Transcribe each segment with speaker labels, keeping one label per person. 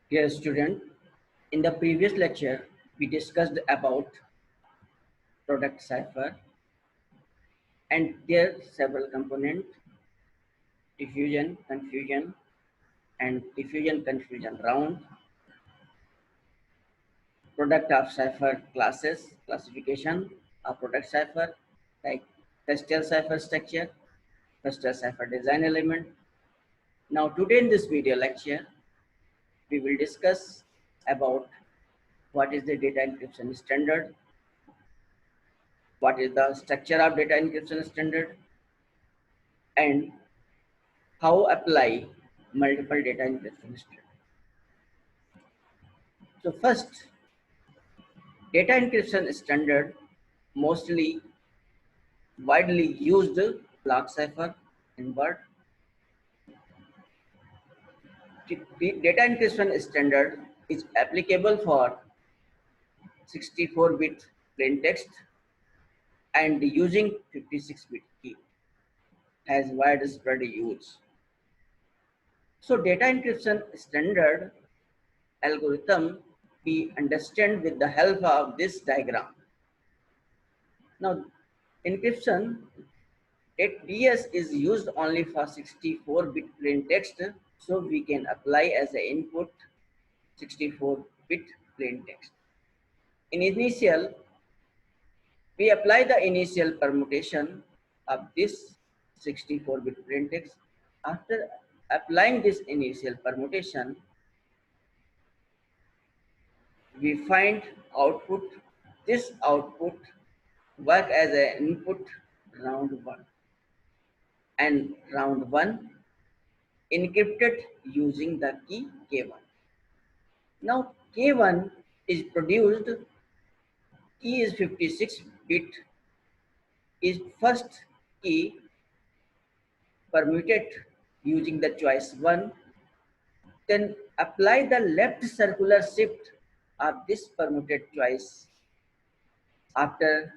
Speaker 1: Dear student, in the previous lecture, we discussed about product cipher and their several components, diffusion, confusion, and diffusion confusion round, product of cipher classes, classification of product cipher, like Pastel cipher structure, Pastel cipher design element. Now today in this video lecture, we will discuss about what is the data encryption standard, what is the structure of data encryption standard, and how apply multiple data encryption standard. So first, data encryption standard mostly widely used block cipher in word. The data encryption standard is applicable for 64-bit plain text and using 56-bit key has widespread use. So data encryption standard algorithm we understand with the help of this diagram. Now encryption DS is used only for 64-bit plain text, so we can apply as an input 64-bit plain text. In initial, we apply the initial permutation of this 64-bit plain text. After applying this initial permutation, we find output. This output work as an input round 1, and round 1 encrypted using the key K1. Now K1 is produced, key is 56 bit, is first key permuted using the choice 1, then apply the left circular shift of this permuted choice. After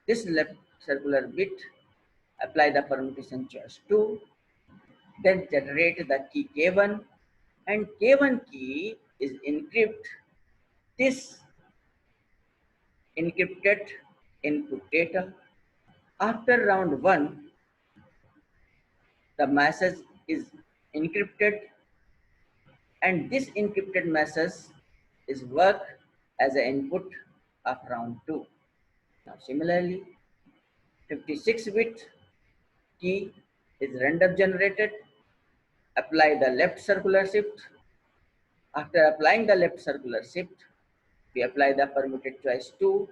Speaker 1: this left circular bit, apply the permutation choice 2, then generate the key K1, and K1 key is encrypt this encrypted input data. After round 1, the message is encrypted, and this encrypted message is work as an input of round 2. Now similarly, 56-bit key is random generated. Apply the left circular shift. After applying the left circular shift, we apply the permuted choice 2.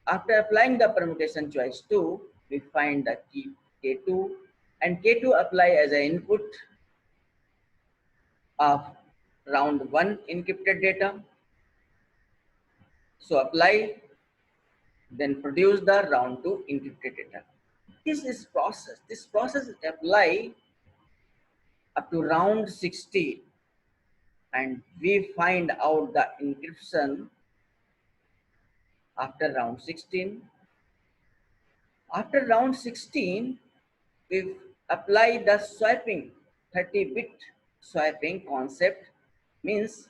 Speaker 1: After applying the permutation choice 2, we find the key K2, and K2 apply as an input of round 1 encrypted data. So apply, then produce the round 2 encrypted data. This process is apply up to round 16, and we find out the encryption after round 16. After round 16, we apply the swiping, 30-bit swiping concept, means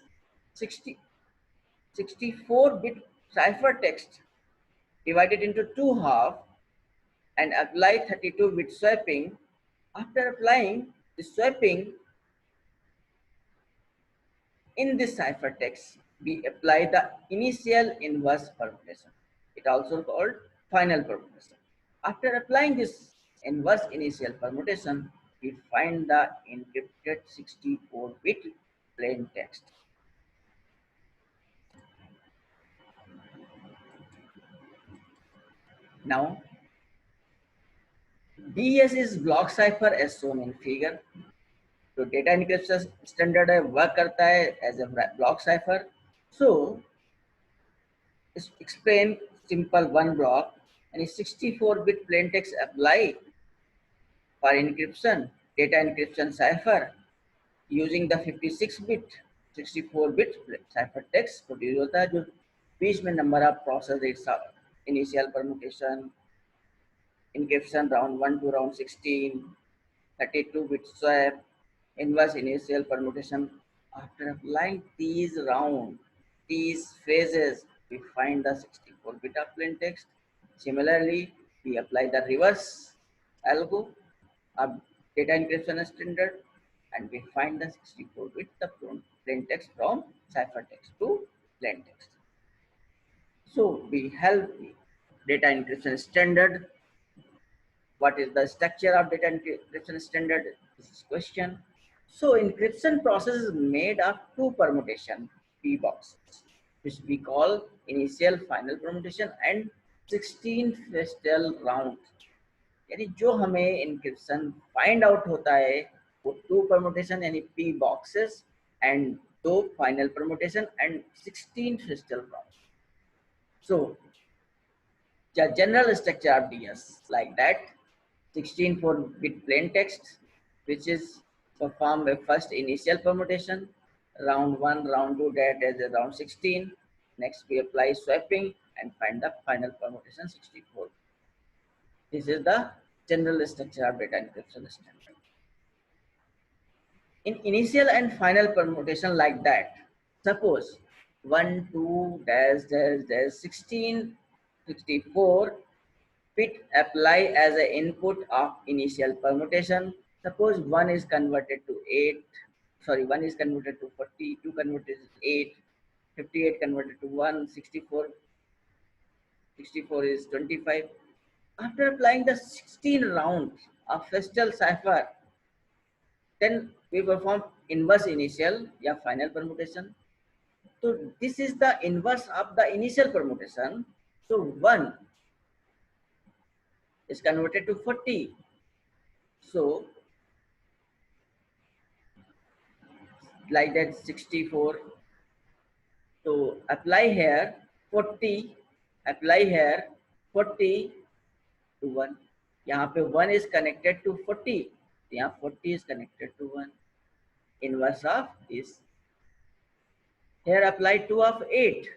Speaker 1: 64-bit ciphertext divided into 2 halves and apply 32-bit swiping. After applying the swiping in this ciphertext, we apply the initial inverse permutation. It also called final permutation. After applying this inverse initial permutation, we find the encrypted 64-bit plain text. Now, DS is block cipher as shown in figure. तो data encryption standard है, work करता है as a block cipher. So explain simple one block and a 64-bit plain text apply for encryption data encryption cipher using the 56-bit 64-bit cipher text produce होता है, जो बीच में number of process rates initial permutation, encryption round 1 to round 16, 32-bit swap, inverse initial permutation After applying these phases, we find the 64-bit of plain text. Similarly, we apply the reverse algo of data encryption standard, and we find the 64-bit the plain text from ciphertext to plain text. So we help data encryption standard. What is the structure of data encryption standard? This is question. So encryption process is made of two permutation P boxes, which we call initial final permutation and 16 Feistel round. यानी जो हमें encryption find out होता है वो two permutation यानी P boxes and दो final permutation and 16 Feistel round. So the general structure of DS like that: 16 4-bit plain text, which is perform a first initial permutation, round 1, round 2, that is round 16. Next we apply swapping and find the final permutation 64. This is the general structure of data encryption standard. In initial and final permutation like that, suppose 1, 2, dash, dash, dash, 16, 64 bit apply as an input of initial permutation. Suppose 1 is converted to 8, sorry, 1 is converted to 40, 2 converted to 8, 58 converted to 1, 64, 64 is 25. After applying the 16 rounds of Feistel cipher, then we perform inverse initial या final permutation. So this is the inverse of the initial permutation. So 1 is converted to 40. So like that 64. So apply here 40, apply here 40 to 1. यहाँ पे 1 is connected to 40. यहाँ 40 is connected to 1. Inverse of this. Here apply 2 of 8.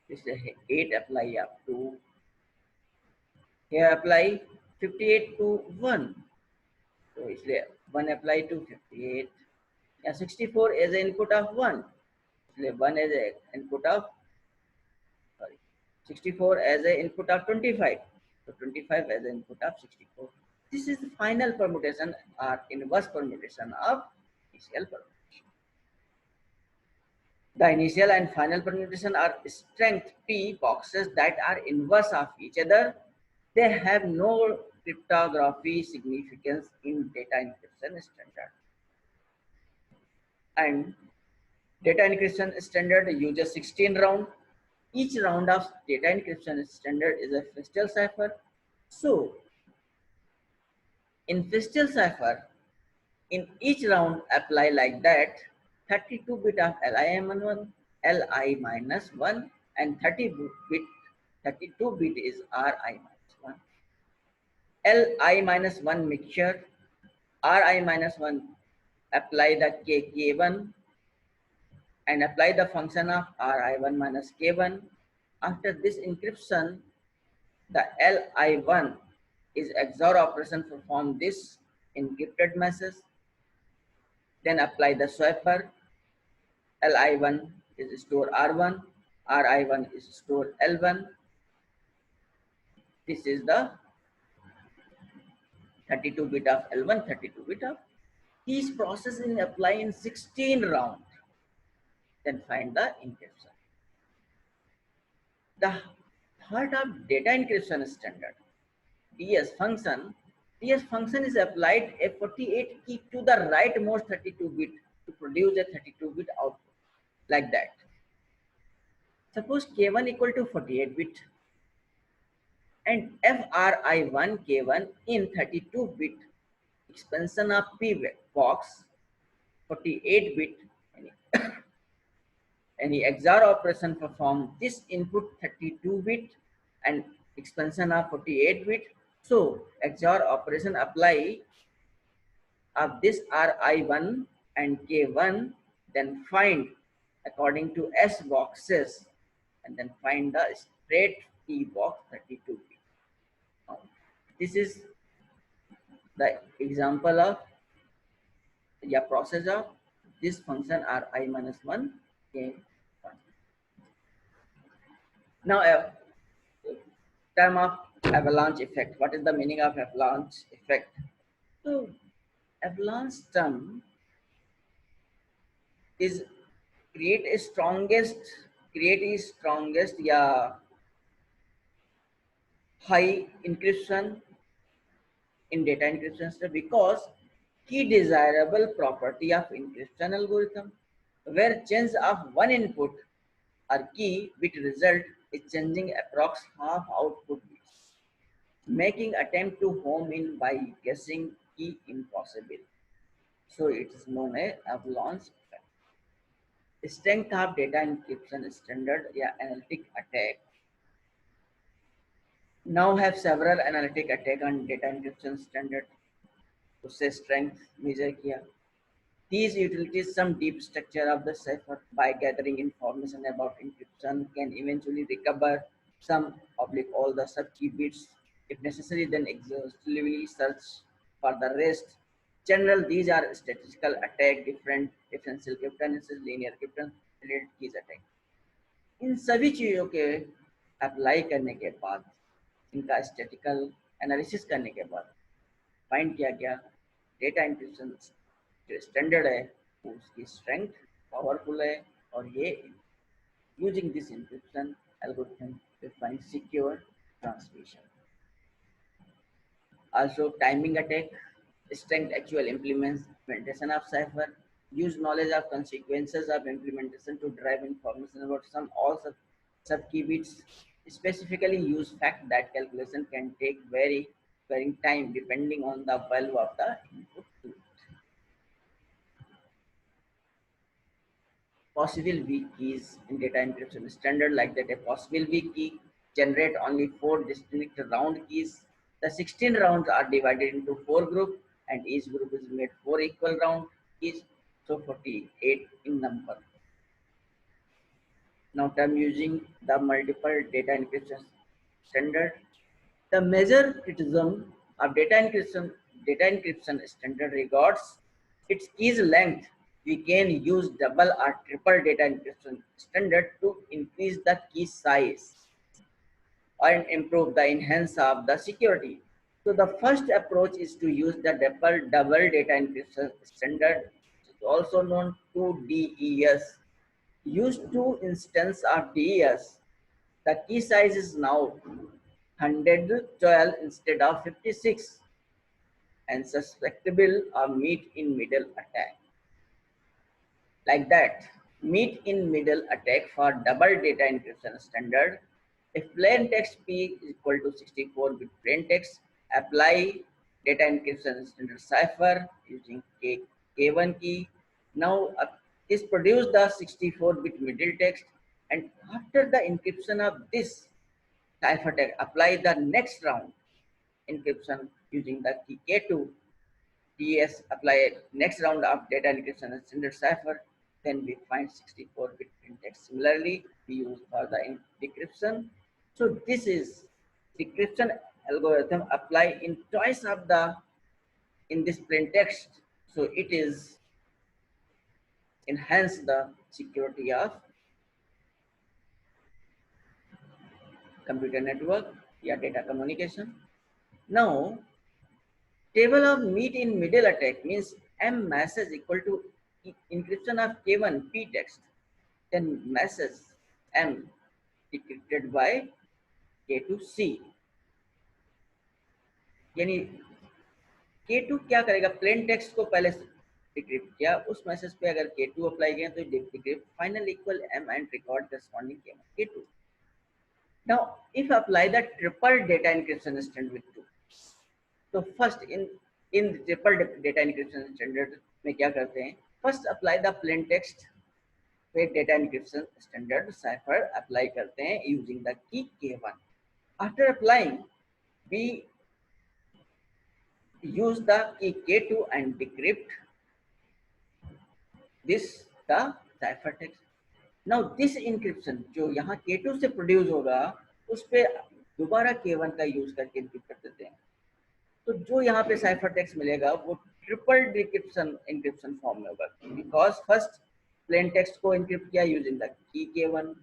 Speaker 1: This is 8 apply up to. Here apply 58 to 1. So इसलिए 1 apply to 58. Yeah, 64 is the input of 1. इसलिए 1 is the input of, sorry, 64 as an input of 25. So 25 as an input of 64. This is the final permutation or inverse permutation of initial permutation. The initial and final permutation are strength P boxes that are inverse of each other. They have no cryptography significance in data encryption standard. And data encryption standard uses 16 round. Each round of data encryption standard is a Feistel cipher. So in Feistel cipher, in each round apply like that 32 bit of LI-1, Li minus 1, and 32 bit is Ri minus 1. Li minus 1 mixture, Ri minus 1 apply the K1 and apply the function of Ri1 minus K1. After this encryption, the Li1 is XOR operation to form this encrypted message. Then apply the swapper. Li1 is store R1, Ri1 is store L1. This is the 32 bit of L1, 32 bit of. These processes apply in 16 round. Then find the encryption. The heart of data encryption standard, DS function. DS function is applied a 48 key to the rightmost 32 bit to produce a 32 bit output like that. Suppose K1 equal to 48 bit and FRI1 K1 in 32 bit expansion of P box 48 bit any XOR operation perform this input 32 bit and expansion of 48 bit. So XOR operation apply of this Ri1 and K1, then find according to S boxes and then find the straight P box 32 bit. This is the example of process of this function are I minus 1 K1. Now a term of avalanche effect. What is the meaning of avalanche effect? So avalanche term is create a strongest yeah high encryption in data encryption step because key desirable property of encryption algorithm where change of one input or key bit result is changing approx half output bits, making attempt to home in by guessing key impossible. So it is known as avalanche effect. Strength of data encryption standard yeah analytic attack now have several analytic attack on data encryption standard. उससे strength measure किया. These utilities some deep structure of the cipher by gathering information about encryption can eventually recover some oblique all the sub-key bits. If necessary, then exhaustively search for the rest. General, these are statistical attack, different differential cryptanalysis, linear cryptanalysis, related keys attack. इन सभी चीजों के apply करने के बाद इनका statistical analysis करने के बाद फाइंड किया गया डेटा इंक्रिप्शन जो स्टैंडर्ड है उसकी स्ट्रेंथ पावरफुल है और ये using this encryption algorithm to find secure transmission. Also timing attack, strength actual implementation of cipher, use knowledge of consequences of implementation to drive information about some all sub key bits, specifically use fact that calculation can take varying time depending on the value of the input. Possible weak keys in data encryption standard like that a possible weak key generate only 4 distinct round keys. The 16 rounds are divided into 4 groups and each group is made 4 equal round keys, so 48 in number. Now I'm using the multiple data encryption standard. The major criticism of data encryption standard regards its keys length. We can use double or triple data encryption standard to increase the key size and improve the enhance of the security. So the first approach is to use the double data encryption standard, which is also known to DES. Use 2 instances of DES. The key size is now 112 instead of 56 and susceptible of meet in middle attack. Like that, meet in middle attack for double data encryption standard. If plain text P is equal to 64-bit plain text, apply data encryption standard cipher using K1 key. Now is produce the 64-bit middle text, and after the encryption of this ciphertext, apply the next round encryption using the key K2. TS apply next round of data encryption and standard cipher. Then we find 64-bit text. Similarly, we use for the decryption. So this is decryption algorithm apply in twice of the in this plain text. So it is enhance the security of computer network, yeah, data communication. Now, table of meet in middle attack means M message equal to encryption of K1 P text, then message M decrypted by K2 C. यानी K2 क्या करेगा plane text को पहले decrypt किया उस message पे अगर K2 apply किया तो decrypt final equal M and record corresponding K2. Now if apply the triple data encryption standard with 2, तो first in triple data encryption standard में क्या करते हैं first apply the plain text पे data encryption standard cipher apply करते हैं using the key K1. After applying we use the key K2 and decrypt this the cipher text. Now this encryption जो यहाँ K2 से produce होगा उस पे दोबारा K1 का यूज करके इनक्रिप्ट कर देते हैं. तो जो यहाँ पे साइफर टेक्स्ट मिलेगा वो ट्रिपल डिक्रिप्शन एन्क्रिप्शन फॉर्म में होगा, बिकॉज फर्स्ट प्लेन टेक्स्ट को एन्क्रिप्ट किया using the key K1.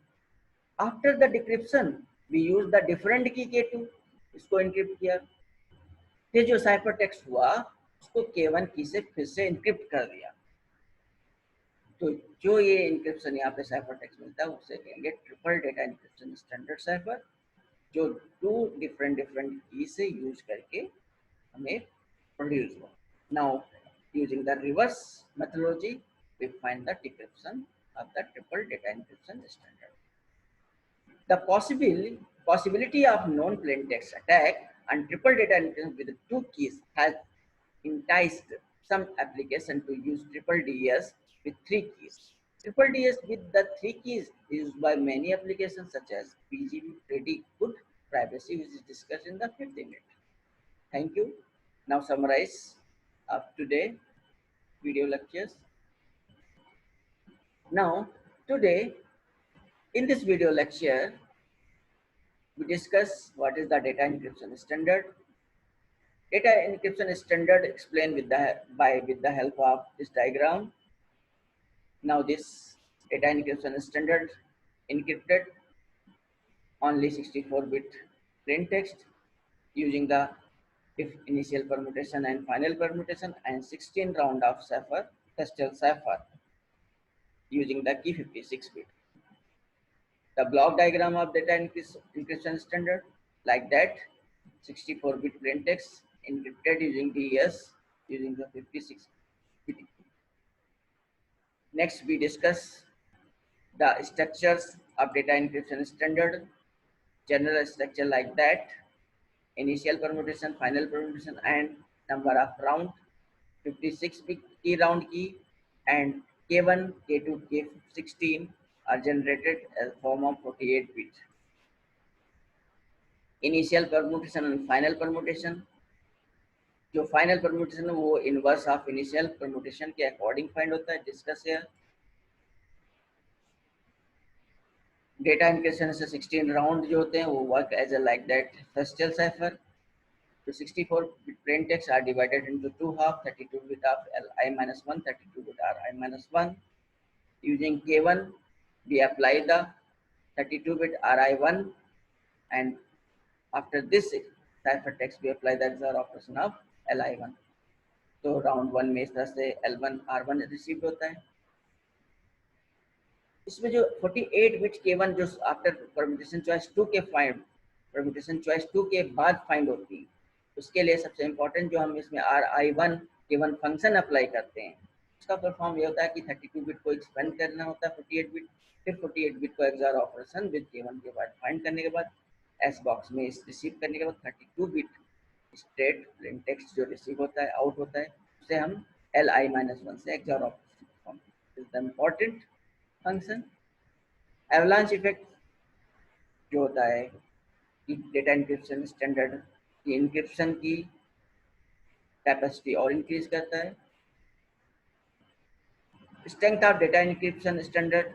Speaker 1: After the decryption we use the different key K2, इसको एन्क्रिप्ट किया. फिर जो साइफर टेक्स्ट हुआ उसको K1 की से फिर से एन्क्रिप्ट कर दिया. तो जो ये एन्क्रिप्शन यहाँ पे साइफर टेक्स्ट मिलता है उसे कहेंगे triple data encryption standard cipher, जो टू डिफरेंट की से यूज करके हमें प्रोड्यूस हुआ. Now using the reverse methodology we find the decryption of the triple data encryption standard. The possibility of non-plain text attack and triple data encryption with two keys has enticed some application to use triple DES with three keys. Triple DES with the three keys is used by many applications such as PGP, pretty good privacy, which is discussed in the 5th unit. Thank you. Now summarize of today video lectures. Now today in this video lecture we discuss what is the data encryption standard. Data encryption standard explained with the help of this diagram. Now this data encryption standard encrypted only 64-bit plain text using the if initial permutation and final permutation and 16 round of cipher, Kestrel cipher using the key 56-bit. The block diagram of data encryption standard like that, 64-bit plain text encrypted using DES using the 56-bit. Next we discuss the structures of data encryption standard, general structure like that, initial permutation, final permutation and number of round, 56-bit key round key and K1, K2, K16 are generated as form of 48-bit. Initial permutation and final permutation, जो final permutation है वो inverse of initial permutation के according find होता है. Discuss here. Data encryption से 16 round जो होते हैं वो work as a like that Kestrel cipher. तो 64-bit plain text are divided into two half, 32-bit of Li-1, 32-bit Ri-1. Using K1 we apply the 32-bit Ri1 and after this cipher text we apply the XOR operation of Li1. तो round 1 में इस तरह से L1 R1 receive होता है. इसमें जो 48-bit K1 जो आफ्टर परम्यूटेशन चॉइस 2 के फाइंड परम्यूटेशन चॉइस 2 के बाद फाइंड होती है, उसके लिए सबसे इंपॉर्टेंट जो हम इसमें Ri1 K1 फंक्शन अप्लाई करते हैं उसका परफॉर्म ये होता है कि 32-bit को एक्सपेंड करना होता है 48-bit, फिर 48-bit को XOR ऑपरेशन विद K1 के बाद फाइंड करने के बाद S बॉक्स में रिसीव करने के बाद 32-bit स्टेट प्लेन टेक्स्ट जो रिसीव होता है आउट होता है उसे हम Li-1 से XOR ऑपरेशन परफॉर्म करते हैं. Is the important function. Avalanche effect जो होता है कि डेटा एन्क्रिप्शन स्टैंडर्ड की एन्क्रिप्शन की कैपेसिटी और इंक्रीज करता है. Strength of data encryption standard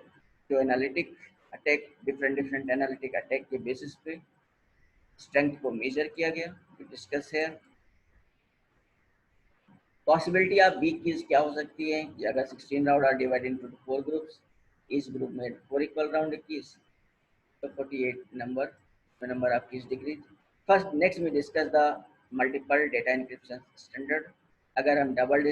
Speaker 1: जो analytic attack different analytic attack के बेसिस पे स्ट्रेंथ को मेजर किया गया. To discuss here possibility of weak keys क्या हो सकती है कि अगर 16 round are divided into 4 groups, each group made 4 equal round keys, so 48 number of keys decrease. First next we discuss the multiple data encryption standard. अगर हम double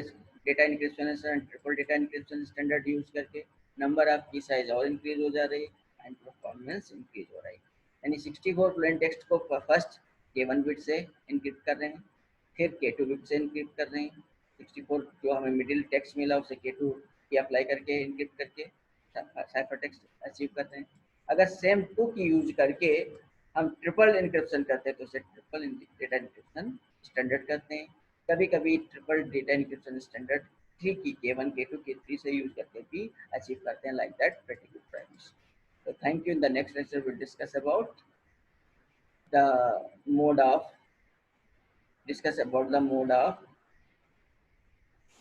Speaker 1: data encryption and triple data encryption standard use करके number of की size और increase हो जा रही है and performance increase हो रही है. यानी 64 प्लेन टेक्स्ट को फर्स्ट K1 बिट से इनक्रिप्ट कर रहे हैं, फिर K2 बिट से इनक्रिप्ट कर रहे हैं. 64 जो हमें मिडिल टेक्स्ट मिला उसे K2 की अप्लाई करके इनक्रिप्ट करके साइफर टेक्स्ट अचीव करते हैं. अगर सेम 2 की यूज करके हम ट्रिपल इनक्रिप्शन करते हैं तो उसे ट्रिपल डेटा इनक्रिप्शन स्टैंडर्ड करते हैं. कभी कभी ट्रिपल डेटा इनक्रिप्शन स्टैंडर्ड 3 की K1 K2 K3 से यूज करके भी अचीव करते हैं like that pretty good privacy. So thank you. In the next lecture we'll discuss about the mode of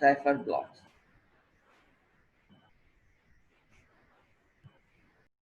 Speaker 1: cipher blocks.